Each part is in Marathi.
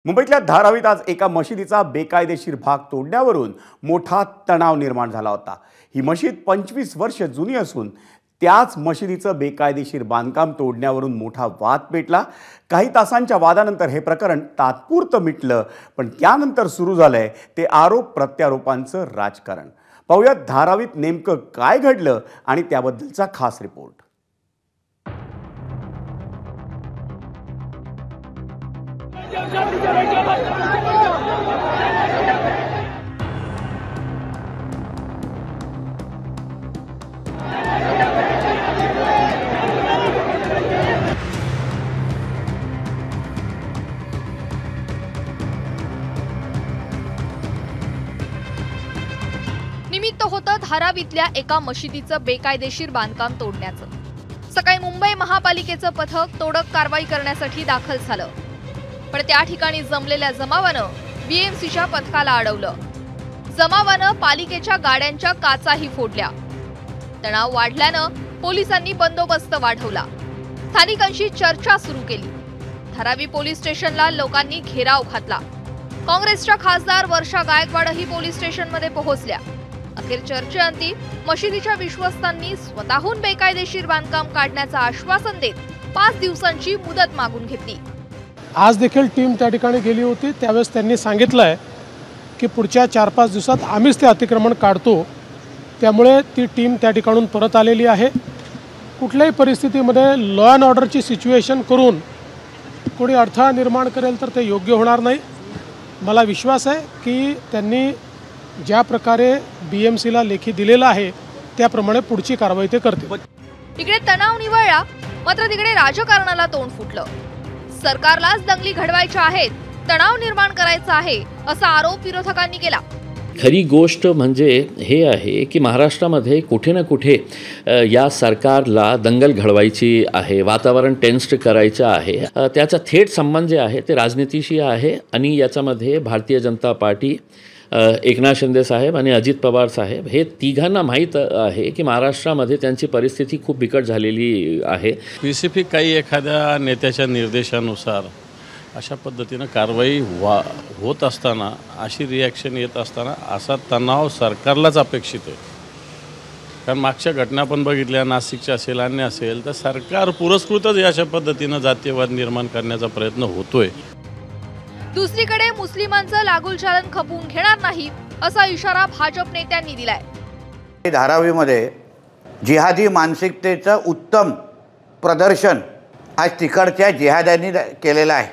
मुंबईतल्या धारावीत आज एका मशिदीचा बेकायदेशीर भाग तोडण्यावरून मोठा तणाव निर्माण झाला होता। ही मशीद 25 वर्ष जुनी असून त्याच मशिदीचं बेकायदेशीर बांधकाम तोडण्यावरून मोठा वाद पेटला। काही तासांच्या वादानंतर हे प्रकरण तात्पुरतं मिटलं, पण त्यानंतर सुरू झालंय ते आरोप प्रत्यारोपांचं राजकारण। पाहूयात धारावीत नेमकं काय घडलं आणि त्याबद्दलचा खास रिपोर्ट। निमित्त होतं धारावीतल्या एका मशिदीचं बेकायदेशीर बांधकाम तोडण्याचं। सकाळी मुंबई महापालिकेचं पथक तोडक कारवाई करण्यासाठी दाखल झालं, पण त्या ठिकाणी जमलेल्या जमावानं बीएमसीच्या पथकाला अडवलं। जमावानं पालिकेच्या गाड्यांच्या काचाही फोडल्या। तणाव वाढल्यानं पोलिसांनी बंदोबस्त वाढवला, स्थानिकांशी चर्चा सुरू केली। धारावी पोलीस स्टेशनला लोकांनी घेराव घातला। काँग्रेसच्या खासदार वर्षा गायकवाडही पोलीस स्टेशनमध्ये पोहोचल्या। अखेर चर्चेअंती मशिदीच्या विश्वस्तांनी स्वतःहून बेकायदेशीर बांधकाम काढण्याचं आश्वासन देत 5 दिवसांची मुदत मागून घेतली। आज देखील टीम त्या ठिकाणी गेली होती। त्यावेळेस त्यांनी सांगितलंय की पुढच्या 4-5 दिवसात आम्हीच ते अतिक्रमण काढतो। त्यामुळे ती टीम त्या ठिकाणून परत आलेली आहे। कुठल्याही परिस्थितीमध्ये लॉ अँड ऑर्डरची सिच्युएशन करून कोणी अडथळा निर्माण करेल तर ते योग्य होणार नाही। मला विश्वास आहे की त्यांनी ज्या प्रकारे बीएमसीला लेखी दिलेला आहे त्याप्रमाणे पुढची कारवाई ते करतील। इकडे तणाव निवळला, मात्र तिकडे राजकारणाला तोंड फुटलं। सरकारलाच दंगली घडवायच्या आहेत, तणाव निर्माण करायचा आहे असा आरोप विरोधकांनी केला। खरी गोष्ट म्हणजे हे आहे की महाराष्ट्रामध्ये कुठे ना कुठे या सरकारला दंगल घडवायची आहे, वातावरण टेन्स्ड करायचं आहे। त्याचा थेट संबंध जे आहे ते राजनीतीशी आहे आणि याच्यामध्ये भारतीय जनता पार्टी, एकनाथ शिंदे साहेब आणि अजित पवार साहेब हे तिघांना माहीत आहे की महाराष्ट्रामध्ये त्यांची परिस्थिती खूप बिकट झालेली आहे। स्पेसिफिक काही एखाद्या नेत्याच्या निर्देशानुसार अशा पद्धतीनं कारवाई होत असताना, अशी रिॲक्शन येत असताना असा तणाव सरकारलाच अपेक्षित आहे। कारण मागच्या घटना पण बघितल्या, नाशिकच्या असेल, अन्य असेल, तर सरकार पुरस्कृतच अशा पद्धतीनं जातीयवाद निर्माण करण्याचा प्रयत्न होतोय। दुसरीकडे मुस्लिमांचं लागूलचालन खपवून घेणार नाही असा इशारा भाजप नेत्यांनी दिलाय। धारावीमध्ये जिहादी मानसिकतेचं उत्तम प्रदर्शन आज तिकडच्या जिहाद्यांनी केलेलं आहे।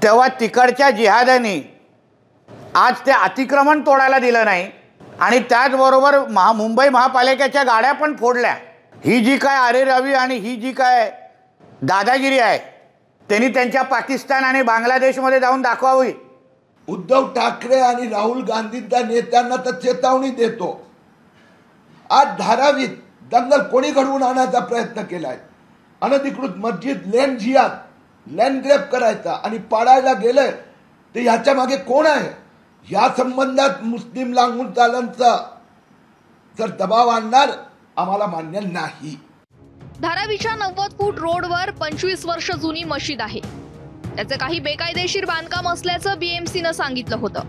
तेव्हा तिकडच्या जिहाद्यांनी आज ते अतिक्रमण तोडायला दिलं नाही आणि त्याचबरोबर मुंबई महापालिकेच्या गाड्या पण फोडल्या। ही जी काय अरेरावी आणि ही जी काय दादागिरी आहे त्यांनी त्यांच्या पाकिस्तान आणि बांगलादेशमध्ये जाऊन दाखवावी। उद्धव ठाकरे आणि राहुल गांधींच्या नेत्यांना तर चेतावणी देतो, आज धारावीत दंगल कोणी घडवून आणण्याचा प्रयत्न केलाय। अनधिकृत मस्जिद लँड ग्रॅब करायचा आणि पाडायला गेले तर ह्याच्या मागे कोण आहे? या संबंधात मुस्लिम लागूलचालनाचा जर दबाव आणणार आम्हाला मान्य नाही। धारावीच्या 90 फूट रोडवर 25 वर्ष जुनी मशीद आहे। त्याचे काही बेकायदेशीर बांधकाम असल्याचं बीएमसीनं सांगितलं होतं,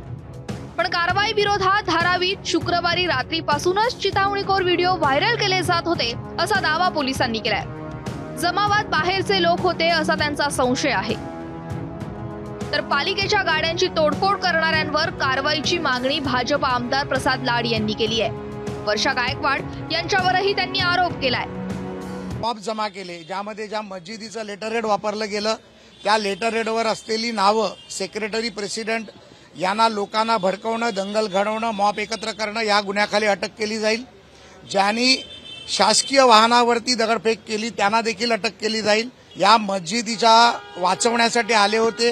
पण कारवाई विरोधात धारावीत शुक्रवारी रात्रीपासूनच चिथावणीखोर व्हिडिओ व्हायरल केले जात होते असा दावा पोलिसांनी केलाय। जमावात बाहेरचे लोक होते असा त्यांचा संशय आहे। तर पालिकेच्या गाड्यांची तोडफोड करणाऱ्यांवर कारवाईची मागणी भाजप आमदार प्रसाद लाड यांनी केली आहे। वर्षा गायकवाड यांच्यावरही त्यांनी आरोप केलाय। मॉब जमा केले, ज्यामध्ये ज्या मस्जिदीचं लेटरहेड वापरलं गेलं त्या लेटरहेडवर असलेली नावं, सेक्रेटरी, प्रेसिडेंट यांना लोकांना भडकवणं, दंगल घडवणं, मॉब एकत्र करणं या गुन्ह्याखाली अटक केली जाईल। ज्यांनी शासकीय वाहनावरती दगडफेक केली त्यांना देखील अटक केली जाईल। या मस्जिदीच्या वाचवण्यासाठी आले होते,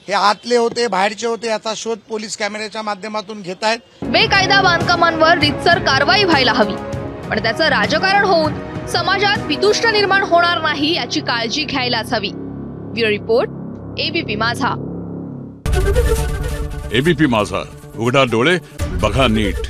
हे आतले होते, बाहेरचे होते, याचा शोध पोलीस कॅमेऱ्याच्या माध्यमातून घेत आहेत। बेकायदा बांधकामांवर रीतसर कारवाई व्हायला हवी, पण त्याचं राजकारण होऊन समाजात वितुष्ट निर्माण होणार नाही याची काळजी घ्यायलाच हवी। ब्युरो रिपोर्ट, एबीपी माझा। एबीपी माझा, उघडा डोळे बघा नीट।